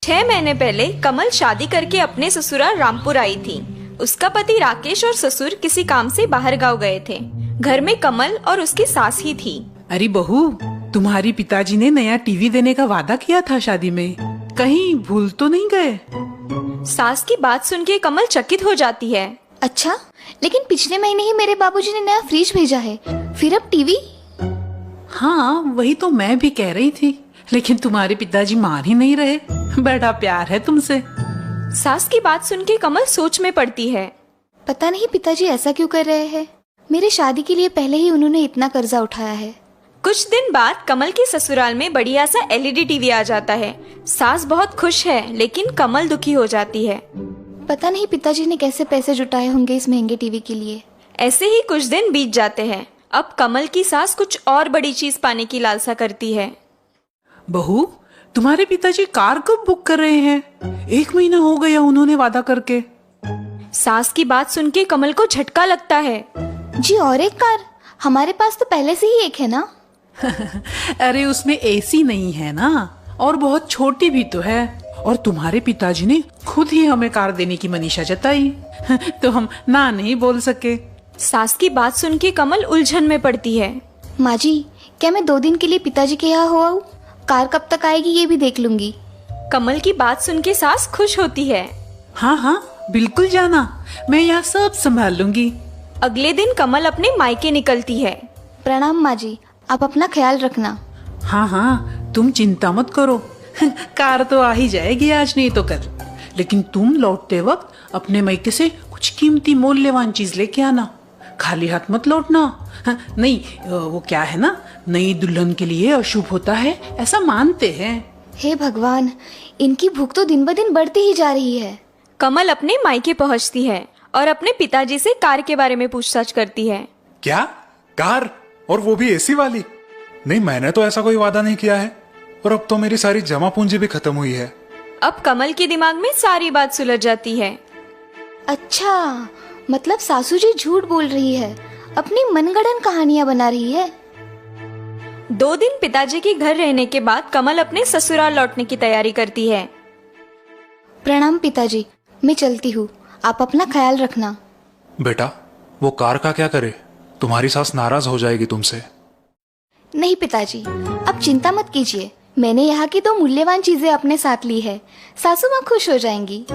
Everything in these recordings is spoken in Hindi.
6 महीने पहले कमल शादी करके अपने ससुराल रामपुर आई थी। उसका पति राकेश और ससुर किसी काम से बाहर गांव गए थे। घर में कमल और उसकी सास ही थी। अरे बहू, तुम्हारी पिताजी ने नया टीवी देने का वादा किया था शादी में, कहीं भूल तो नहीं गए? सास की बात सुन के कमल चकित हो जाती है। अच्छा, लेकिन पिछले महीने ही मेरे बाबूजी ने नया फ्रिज भेजा है, फिर अब टीवी? हाँ, वही तो मैं भी कह रही थी, लेकिन तुम्हारे पिताजी मान ही नहीं रहे। बड़ा प्यार है तुमसे। सास की बात सुन के कमल सोच में पड़ती है। पता नहीं पिताजी ऐसा क्यों कर रहे हैं। मेरे शादी के लिए पहले ही उन्होंने इतना कर्जा उठाया है। कुछ दिन बाद कमल के ससुराल में बढ़िया सा एलईडी टीवी आ जाता है। सास बहुत खुश है, लेकिन कमल दुखी हो जाती है। पता नहीं पिताजी ने कैसे पैसे जुटाए होंगे इस महंगे टीवी के लिए। ऐसे ही कुछ दिन बीत जाते हैं। अब कमल की सास कुछ और बड़ी चीज पाने की लालसा करती है। बहू, तुम्हारे पिताजी कार कब बुक कर रहे हैं? 1 महीना हो गया उन्होंने वादा करके। सास की बात सुन के कमल को झटका लगता है। जी, और एक कार? हमारे पास तो पहले से ही एक है ना। अरे उसमें एसी नहीं है ना, और बहुत छोटी भी तो है। और तुम्हारे पिताजी ने खुद ही हमें कार देने की मनीषा जताई, तो हम ना नहीं बोल सके। सास की बात सुन के कमल उलझन में पड़ती है। माँ जी, क्या मैं 2 दिन के लिए पिताजी के यहाँ हो आऊं? कार कब तक आएगी ये भी देख लूंगी। कमल की बात सुन के सास खुश होती है। हाँ हाँ, बिल्कुल जाना, मैं यहाँ सब संभाल लूंगी। अगले दिन कमल अपने मायके निकलती है। प्रणाम माँ जी, आप अपना ख्याल रखना। हाँ हाँ, तुम चिंता मत करो। कार तो आ ही जाएगी आज नहीं तो कल। लेकिन तुम लौटते वक्त अपने मायके से कुछ कीमती मूल्यवान चीज लेके आना, खाली हाथ मत लौटना। हाँ, नहीं, वो क्या है ना, नई दुल्हन के लिए अशुभ होता है, ऐसा मानते हैं। हे भगवान, इनकी भूख तो दिन ब दिन बढ़ती ही जा रही है। कमल अपने मायके पहुंचती है और अपने पिताजी से कार के बारे में पूछताछ करती है। क्या कार, और वो भी एसी वाली? नहीं, मैंने तो ऐसा कोई वादा नहीं किया है, और अब तो मेरी सारी जमा पूंजी भी खत्म हुई है। अब कमल के दिमाग में सारी बात सुलझ जाती है। अच्छा, मतलब सासू जी झूठ बोल रही है, अपनी मनगढ़ंत कहानियां बना रही है। 2 दिन पिताजी के घर रहने के बाद कमल अपने ससुराल लौटने की तैयारी करती है। प्रणाम पिताजी, मैं चलती हूँ, आप अपना ख्याल रखना। बेटा, वो कार का क्या करे? तुम्हारी सास नाराज हो जाएगी तुमसे। नहीं पिताजी, आप चिंता मत कीजिए, मैंने यहाँ की 2 मूल्यवान चीजें अपने साथ ली है, सासू माँ खुश हो जाएंगी।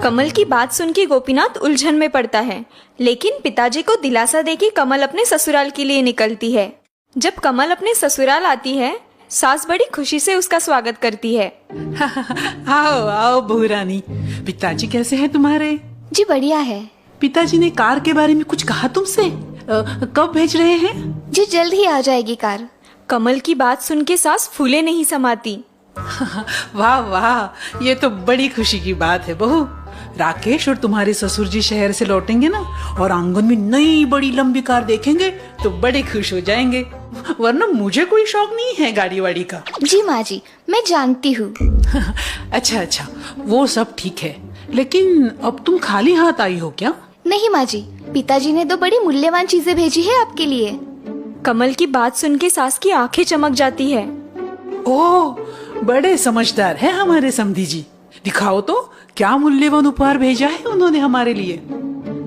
कमल की बात सुन के गोपीनाथ उलझन में पड़ता है, लेकिन पिताजी को दिलासा देके कमल अपने ससुराल के लिए निकलती है। जब कमल अपने ससुराल आती है, सास बड़ी खुशी से उसका स्वागत करती है। आओ आओ बहू रानी, पिताजी कैसे हैं तुम्हारे? जी बढ़िया है। पिताजी ने कार के बारे में कुछ कहा तुमसे? कब भेज रहे हैं? जी जल्द ही आ जाएगी कार। कमल की बात सुन के सास फूले नहीं समाती। वाह वाह, ये तो बड़ी खुशी की बात है बहू। राकेश और तुम्हारे ससुर जी शहर से लौटेंगे ना, और आंगन में नई बड़ी लंबी कार देखेंगे तो बड़े खुश हो जाएंगे। वरना मुझे कोई शौक नहीं है गाड़ी वाड़ी का। जी माँ जी, मैं जानती हूँ। अच्छा अच्छा, वो सब ठीक है, लेकिन अब तुम खाली हाथ आई हो क्या? नहीं माँ जी, पिताजी ने 2 बड़ी मूल्यवान चीजें भेजी है आपके लिए। कमल की बात सुन के सास की आंखें चमक जाती है। ओह, बड़े समझदार हैं हमारे समधी जी। दिखाओ तो, क्या मूल्यवान उपहार भेजा है उन्होंने हमारे लिए।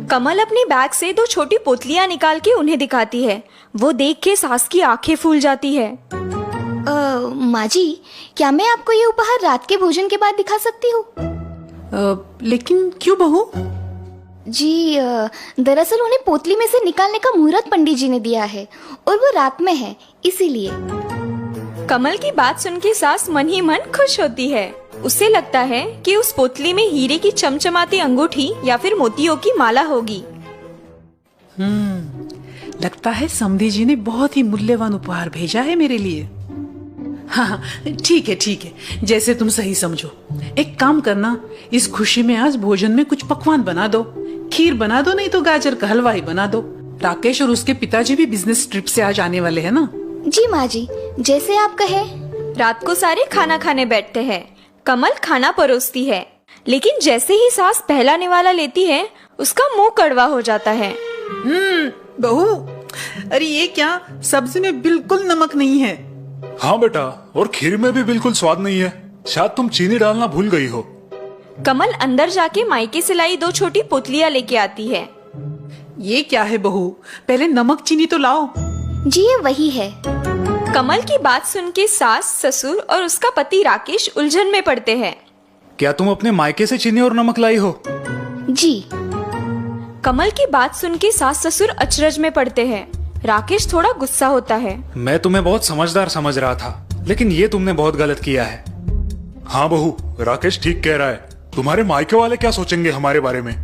कमल अपने बैग से 2 छोटी पोतलियां निकाल के उन्हें दिखाती है। वो देख के सास की आंखें फूल जाती है। माँ जी, क्या मैं आपको ये उपहार रात के भोजन के बाद दिखा सकती हूँ? लेकिन क्यों बहू? जी, दरअसल उन्हें पोतली में से निकालने का मुहूर्त पंडित जी ने दिया है, और वो रात में है, इसीलिए। कमल की बात सुन के सास मन ही मन खुश होती है। उसे लगता है कि उस पोतली में हीरे की चमचमाती अंगूठी या फिर मोतियों की माला होगी। लगता है समधी जी ने बहुत ही मूल्यवान उपहार भेजा है मेरे लिए। हाँ ठीक है ठीक है, जैसे तुम सही समझो। एक काम करना, इस खुशी में आज भोजन में कुछ पकवान बना दो। खीर बना दो, नहीं तो गाजर का हलवा ही बना दो। राकेश और उसके पिताजी भी बिजनेस ट्रिप से आज आने वाले हैं ना। जी माँ जी, जैसे आप कहे। रात को सारे खाना खाने बैठते हैं। कमल खाना परोसती है, लेकिन जैसे ही सास पहला निवाला लेती है, उसका मुंह कड़वा हो जाता है। बहू, अरे ये क्या, सब्जी में बिल्कुल नमक नहीं है। हाँ बेटा, और खीर में भी बिल्कुल स्वाद नहीं है। शायद तुम चीनी डालना भूल गई हो। कमल अंदर जाके मायके से लाई 2 छोटी पुतलियां लेके आती है। ये क्या है बहू, पहले नमक चीनी तो लाओ। जी ये वही है। कमल की बात सुन के सास, ससुर और उसका पति राकेश उलझन में पड़ते हैं। क्या तुम अपने मायके से चीनी और नमक लाई हो? जी। कमल की बात सुन के सास ससुर अचरज में पड़ते हैं। राकेश थोड़ा गुस्सा होता है। मैं तुम्हें बहुत समझदार समझ रहा था, लेकिन ये तुमने बहुत गलत किया है। हाँ बहू, राकेश ठीक कह रहा है। तुम्हारे मायके वाले क्या सोचेंगे हमारे बारे में?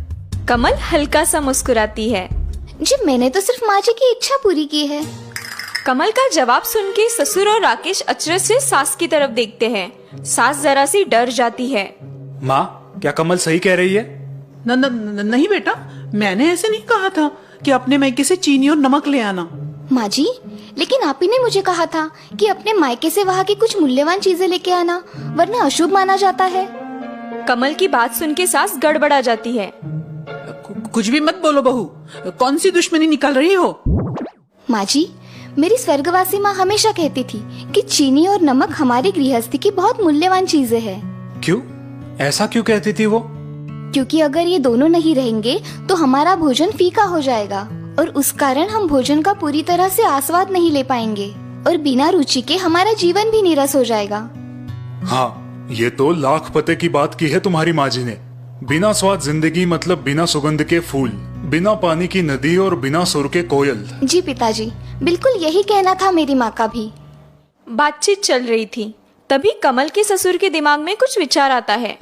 कमल हल्का सा मुस्कुराती है। जी मैंने तो सिर्फ माँ जी की इच्छा पूरी की है। कमल का जवाब सुन के ससुर और राकेश अचरज से सास की तरफ देखते हैं। सास जरा सी डर जाती है। माँ, क्या कमल सही कह रही है? नहीं बेटा, मैंने ऐसे नहीं कहा था कि अपने मायके से चीनी और नमक ले आना। माँ जी, लेकिन आप ही ने मुझे कहा था कि अपने मायके से वहाँ की कुछ मूल्यवान चीजें लेके आना, वरना अशुभ माना जाता है। कमल की बात सुन के सास गड़बड़ा जाती है। कुछ भी मत बोलो बहू, कौन सी दुश्मनी निकाल रही हो? माँ जी, मेरी स्वर्गवासी माँ हमेशा कहती थी कि चीनी और नमक हमारी गृहस्थी की बहुत मूल्यवान चीजें हैं। क्यों? ऐसा क्यों कहती थी वो? क्योंकि अगर ये दोनों नहीं रहेंगे तो हमारा भोजन फीका हो जाएगा और उस कारण हम भोजन का पूरी तरह से आस्वाद नहीं ले पाएंगे और बिना रुचि के हमारा जीवन भी नीरस हो जाएगा। हाँ, ये तो लाख पते की बात की है तुम्हारी माँ जी ने। बिना स्वाद जिंदगी मतलब बिना सुगंध के फूल, बिना पानी की नदी और बिना सुर के कोयल। जी पिताजी, बिल्कुल यही कहना था मेरी माँ का भी। बातचीत चल रही थी, तभी कमल के ससुर के दिमाग में कुछ विचार आता है।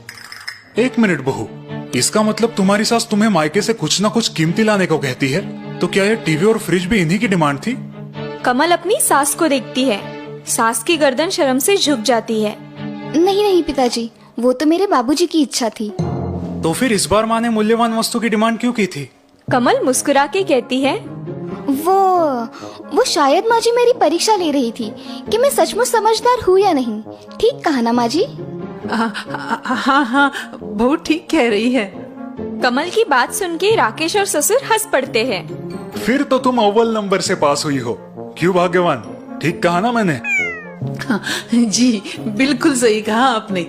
1 मिनट बहू, इसका मतलब तुम्हारी सास तुम्हें मायके से कुछ न कुछ कीमती लाने को कहती है। तो क्या ये टीवी और फ्रिज भी इन्हीं की डिमांड थी? कमल अपनी सास को देखती है। सास की गर्दन शर्म से झुक जाती है। नहीं पिताजी, वो तो मेरे बाबूजी की इच्छा थी। तो फिर इस बार माँ ने मूल्यवान वस्तु की डिमांड क्यों की थी? कमल मुस्कुरा के कहती है, वो शायद माँ जी मेरी परीक्षा ले रही थी कि मैं सचमुच समझदार हूँ या नहीं। ठीक कहा ना माँ जी? हाँ, बहुत ठीक कह रही है। कमल की बात सुन के राकेश और ससुर हंस पड़ते हैं। फिर तो तुम अव्वल नंबर से पास हुई हो। क्यों भाग्यवान, ठीक कहा ना मैंने? जी बिल्कुल सही कहा आपने।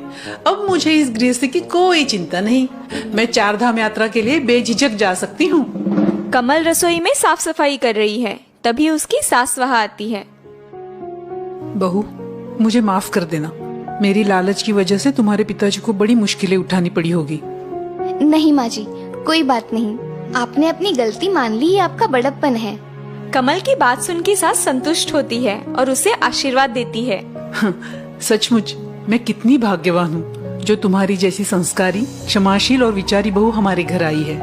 अब मुझे इस गृहस्थी की कोई चिंता नहीं। मैं 4 धाम यात्रा के लिए बेझिझक जा सकती हूँ। कमल रसोई में साफ सफाई कर रही है, तभी उसकी सास वहाँ आती है। बहू, मुझे माफ कर देना। मेरी लालच की वजह से तुम्हारे पिताजी को बड़ी मुश्किलें उठानी पड़ी होगी। नहीं माँ जी, कोई बात नहीं। आपने अपनी गलती मान ली, ये आपका बड़प्पन है। कमल की बात सुन के सास संतुष्ट होती है और उसे आशीर्वाद देती है। सचमुच मैं कितनी भाग्यवान हूँ जो तुम्हारी जैसी संस्कारी, क्षमाशील और विचारी बहू हमारे घर आई है।